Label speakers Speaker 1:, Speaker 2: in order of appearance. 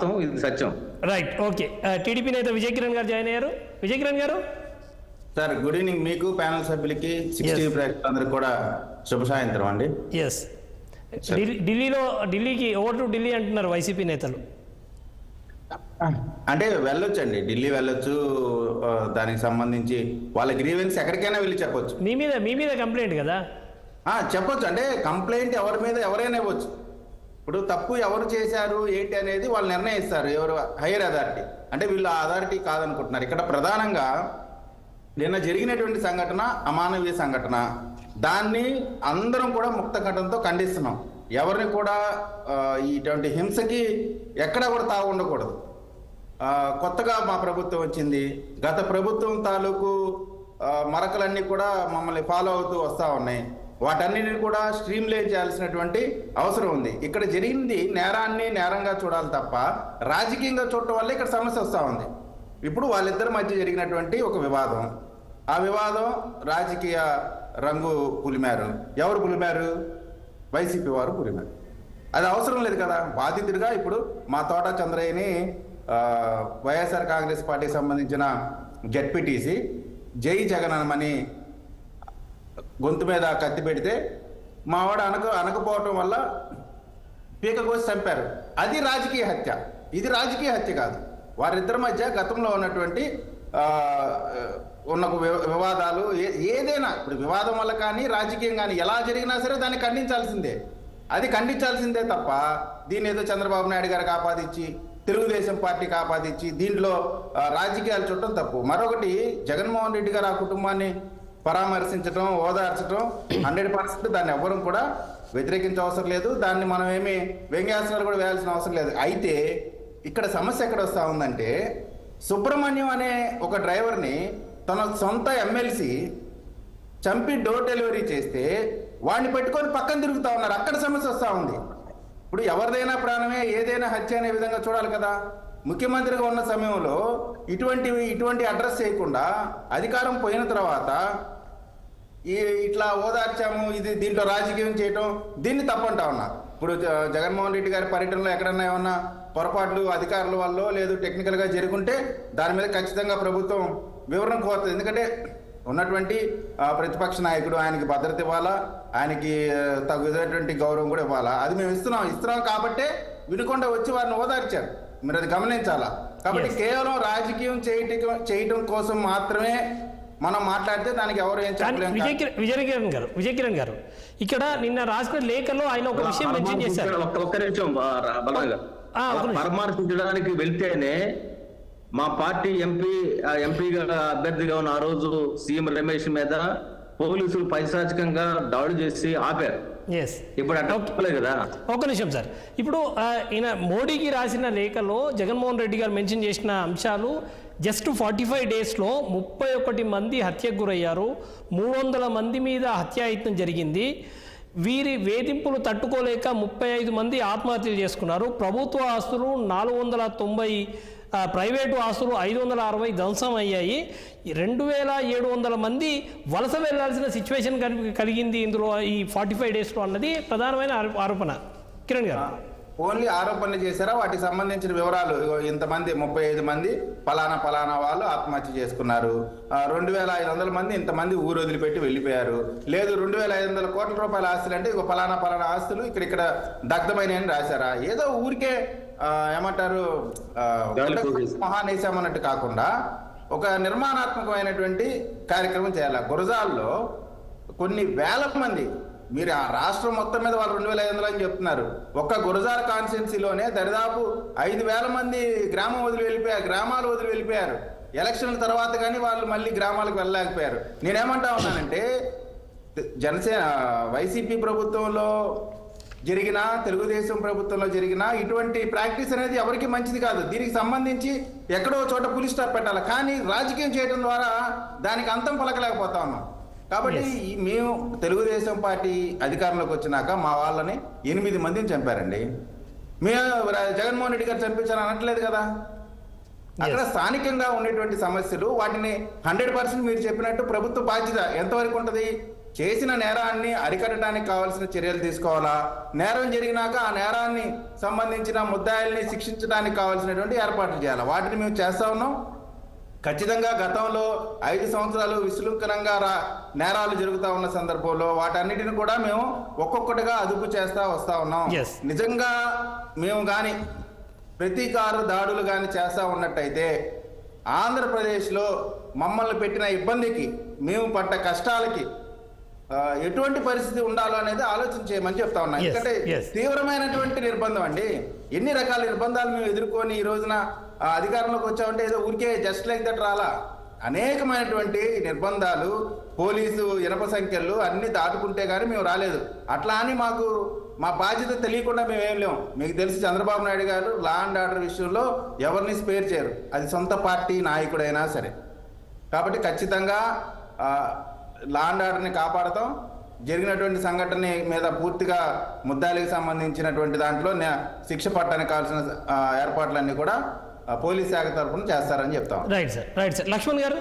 Speaker 1: వాస్తవం, ఇది సత్యం.
Speaker 2: Right, okay. TDP నేత విజయ్ కిరణ్ గారు జాయిన్ అయ్యారు. విజయ్ కిరణ్ గారు
Speaker 3: సార్, గుడ్ ఈవినింగ్ మీకు, ప్యానల్ సభ్యులకి, 60 ప్రేక్షకులందరికీ కూడా శుభ సాయంత్రం అండి.
Speaker 2: ఎస్, ఢిల్లీకి ఓటు ఢిల్లీ అంటున్నారు వైసీపీ నేతలు.
Speaker 3: అంటే వెళ్ళొచ్చండి, ఢిల్లీ వెళ్ళొచ్చు. దానికి సంబంధించి వాళ్ళ గ్రీవెన్స్ ఎక్కడికైనా వెళ్ళి చెప్పొచ్చు.
Speaker 2: మీ మీద కంప్లైంట్ కదా.
Speaker 3: చెప్పొచ్చు, అంటే కంప్లైంట్ ఎవరి మీద ఎవరైనా ఇవ్వచ్చు. ఇప్పుడు తప్పు ఎవరు చేశారు ఏంటి అనేది వాళ్ళు నిర్ణయిస్తారు, ఎవరు హైయర్ అథారిటీ. అంటే వీళ్ళు అథారిటీ కాదనుకుంటున్నారు. ఇక్కడ ప్రధానంగా నిన్న జరిగినటువంటి సంఘటన అమానవీయ సంఘటన. దాన్ని అందరం కూడా ముక్త కంఠంతో ఖండిస్తున్నాం. ఎవరిని కూడా ఇటువంటి హింసకి ఎక్కడా కూడా తావు ఉండకూడదు. కొత్తగా మా ప్రభుత్వం వచ్చింది. గత ప్రభుత్వం తాలూకు మరకలన్నీ కూడా మమ్మల్ని ఫాలో అవుతూ వస్తూ ఉన్నాయి. వాటన్నిటిని కూడా స్ట్రీమ్లైన్ చేయాల్సినటువంటి అవసరం ఉంది. ఇక్కడ జరిగింది నేరాన్ని నేరంగా చూడాలి తప్ప రాజకీయంగా చూడటం వల్ల ఇక్కడ సమస్య వస్తూ ఉంది. ఇప్పుడు వాళ్ళిద్దరి మధ్య జరిగినటువంటి ఒక వివాదం, ఆ వివాదం రాజకీయ రంగు పులిమారు. ఎవరు పులిమారు? వైసీపీ వారు పులిమారు. అది అవసరం లేదు కదా. బాధితుడిగా ఇప్పుడు మా తోట చంద్రయ్యని వైఎస్ఆర్ కాంగ్రెస్ పార్టీకి సంబంధించిన జెడ్పీటీసీ జై జగనమని గొంతు మీద కత్తి పెడితే మావాడు అనకపోవటం వల్ల పీక కోసి చంపారు. అది రాజకీయ హత్య, ఇది రాజకీయ హత్య కాదు. వారిద్దరి మధ్య గతంలో ఉన్నటువంటి ఉన్న వివాదాలు ఏదైనా, ఇప్పుడు వివాదం వల్ల కానీ రాజకీయం కానీ ఎలా జరిగినా సరే దాన్ని ఖండించాల్సిందే. అది ఖండించాల్సిందే తప్ప దీన్ని ఏదో చంద్రబాబు నాయుడు గారికి ఆపాదించి, తెలుగుదేశం పార్టీకి ఆపాదించి దీంట్లో రాజకీయాలు చుట్టం తప్పు. మరొకటి, జగన్మోహన్ రెడ్డి గారు ఆ కుటుంబాన్ని పరామర్శించడం, ఓదార్చడం 100% దాన్ని ఎవ్వరం కూడా వ్యతిరేకించవసరం లేదు. దాన్ని మనం ఏమి వ్యంగ్యాసనాలు కూడా వేయాల్సిన అవసరం లేదు. అయితే ఇక్కడ సమస్య ఎక్కడ వస్తూ ఉందంటే, సుబ్రహ్మణ్యం అనే ఒక డ్రైవర్ని తన సొంత ఎమ్మెల్సీ చంపి డోర్ డెలివరీ చేస్తే వాడిని పెట్టుకొని పక్కన తిరుగుతూ ఉన్నారు. అక్కడ సమస్య వస్తూ ఉంది. ఇప్పుడు ఎవరిదైనా ప్రాణమే, ఏదైనా హత్య అనే విధంగా చూడాలి కదా. ముఖ్యమంత్రిగా ఉన్న సమయంలో ఇటువంటి అడ్రస్ చేయకుండా అధికారం పోయిన తర్వాత ఇట్లా ఓదార్చాము, ఇది దీంట్లో రాజకీయం చేయటం, దీన్ని తప్పంటా ఉన్నా. ఇప్పుడు జగన్మోహన్ రెడ్డి గారి పర్యటనలో ఎక్కడన్నా ఏమన్నా పొరపాట్లు అధికారుల వల్ల లేదు టెక్నికల్గా జరుగుంటే దాని మీద ఖచ్చితంగా ప్రభుత్వం వివరణ కోరుతుంది. ఎందుకంటే ఉన్నటువంటి ప్రతిపక్ష నాయకుడు, ఆయనకి భద్రత ఇవ్వాలా, ఆయనకి తగినటువంటి గౌరవం కూడా ఇవ్వాలా. అది మేము ఇస్తున్నాం కాబట్టే వినుకొండ వచ్చి వారిని ఓదార్చారు. మీరు అది గమనించాలా. కాబట్టి కేవలం రాజకీయం చేయటం కోసం మాత్రమే మనం మాట్లాడితే దానికి ఎవరు ఏం చెప్పలేము.
Speaker 2: విజయ్ కిరణ్ గారు ఇక్కడ నిన్న రాసిన లేఖలో ఆయన ఒక విషయం మెన్షన్ చేశారు.
Speaker 1: ఒక్క నిమిషం బలరాం గారు, పరామర్శించడానికి వెళ్తేనే మా పార్టీ ఎంపీగా అభ్యర్థిగా ఉన్న ఆ రోజు సీఎం రమేష్ మీద పోలీసులు పైశాచికంగా దాడి చేసి ఆపారు. ఇప్పుడు అట్లా కదా.
Speaker 2: ఒక నిమిషం సార్, ఇప్పుడు ఈయన మోడీకి రాసిన లేఖలో జగన్మోహన్ రెడ్డి గారు మెన్షన్ చేసిన అంశాలు జస్ట్ 45 డేస్లో 31 మంది హత్యకు గురయ్యారు, 300 మంది మీద హత్యాయత్నం జరిగింది, వీరి వేధింపులు తట్టుకోలేక 35 మంది ఆత్మహత్యలు చేసుకున్నారు, ప్రభుత్వ ఆస్తులు 490, ప్రైవేటు ఆస్తులు 560 ధ్వంసం అయ్యాయి, 2700 మంది వలస వెళ్లాల్సిన సిచ్యువేషన్ కలిగింది ఇందులో ఈ 45 డేస్లో అన్నది ప్రధానమైన ఆరోపణ. కిరణ్ గారు,
Speaker 3: ఓన్లీ ఆరోపణలు చేశారా? వాటికి సంబంధించిన వివరాలు, ఇంతమంది 35 మంది పలానా వాళ్ళు ఆత్మహత్య చేసుకున్నారు, 2500 మంది ఇంతమంది ఊరు వదిలిపెట్టి వెళ్ళిపోయారు, లేదు 2500 కోట్ల రూపాయల ఆస్తులు అంటే ఇక పలానా ఆస్తులు ఇక్కడ దగ్ధమైనని రాశారా? ఏదో ఊరికే ఏమంటారు మహానేశామన్నట్టు కాకుండా ఒక నిర్మాణాత్మకమైనటువంటి కార్యక్రమం చేయాలి. గురజాల్లో కొన్ని వేల మంది, మీరు ఆ రాష్ట్రం మొత్తం మీద వాళ్ళు 2500 అని చెప్తున్నారు, ఒక్క గురజాల కాన్స్టిట్యున్సీలోనే దరిదాపు 5000 మంది గ్రామాలు వదిలి వెళ్ళిపోయారు. ఎలక్షన్ల తర్వాత కానీ వాళ్ళు మళ్ళీ గ్రామాలకు వెళ్ళలేకపోయారు. నేనేమంటా ఉన్నానంటే, వైసీపీ ప్రభుత్వంలో జరిగిన, తెలుగుదేశం ప్రభుత్వంలో జరిగిన ఇటువంటి ప్రాక్టీస్ అనేది ఎవరికి మంచిది కాదు. దీనికి సంబంధించి ఎక్కడో చోట పులి స్టాప్ పెట్టాలి, కానీ రాజకీయం చేయడం ద్వారా దానికి అంతం పలకలేకపోతా ఉన్నాం. కాబట్టి మేము తెలుగుదేశం పార్టీ అధికారంలోకి వచ్చినాక మా వాళ్ళని 8 మందిని చంపారండి. మేము జగన్మోహన్ రెడ్డి గారు చంపించాలని అనట్లేదు కదా. అక్కడ స్థానికంగా ఉండేటువంటి సమస్యలు, వాటిని 100% మీరు చెప్పినట్టు ప్రభుత్వ బాధ్యత ఎంతవరకు ఉంటుంది? చేసిన నేరాన్ని అరికట్టడానికి కావాల్సిన చర్యలు తీసుకోవాలా, నేరం జరిగినాక ఆ నేరాన్ని సంబంధించిన ముద్దాయిల్ని శిక్షించడానికి కావాల్సినటువంటి ఏర్పాట్లు చేయాలి. వాటిని మేము చేస్తా ఉన్నాం. ఖచ్చితంగా గతంలో 5 సంవత్సరాలు విశృంఖలంగా నేరాలు జరుగుతూ ఉన్న సందర్భంలో వాటన్నిటిని కూడా మేము ఒక్కొక్కటిగా అదుపు చేస్తా వస్తా ఉన్నాం.
Speaker 2: Yes.
Speaker 3: నిజంగా మేము కానీ ప్రతీకార దాడులు కానీ చేస్తా ఉన్నట్టయితే ఆంధ్రప్రదేశ్లో మమ్మల్ని పెట్టిన ఇబ్బందికి, మేము పడ్డ కష్టాలకి ఎటువంటి పరిస్థితి ఉండాలో అనేది ఆలోచన చేయమని చెప్తా ఉన్నాం.
Speaker 2: Yes,
Speaker 3: ఎందుకంటే
Speaker 2: yes.
Speaker 3: తీవ్రమైనటువంటి నిర్బంధం అండి. ఎన్ని రకాల నిర్బంధాలు మేము ఎదుర్కొని ఈ రోజున అధికారంలోకి వచ్చామంటే ఏదో ఊరికే జస్ట్ లైక్ దట్ రాలా. అనేకమైనటువంటి నిర్బంధాలు, పోలీసు ఇనప సంఖ్యలు అన్ని దాటుకుంటే కానీ మేము రాలేదు. అట్లా అని మాకు మా బాధ్యత తెలియకుండా మేమేం లేము. మీకు తెలిసి చంద్రబాబు నాయుడు గారు లా అండ్ ఆర్డర్ విషయంలో ఎవరిని స్పేర్ చేయరు, అది సొంత పార్టీ నాయకుడైనా సరే. కాబట్టి ఖచ్చితంగా లా అండ్ ఆర్డర్ని కాపాడతాం. జరిగినటువంటి సంఘటన మీద పూర్తిగా ముద్దాయిలకు సంబంధించినటువంటి దాంట్లో శిక్ష పట్టడానికి కావాల్సిన ఏర్పాట్లన్నీ కూడా పోలీస్ శాఖ తరఫున చేస్తారని చెప్తాం.
Speaker 2: Right sir. లక్ష్మణ్ గారు.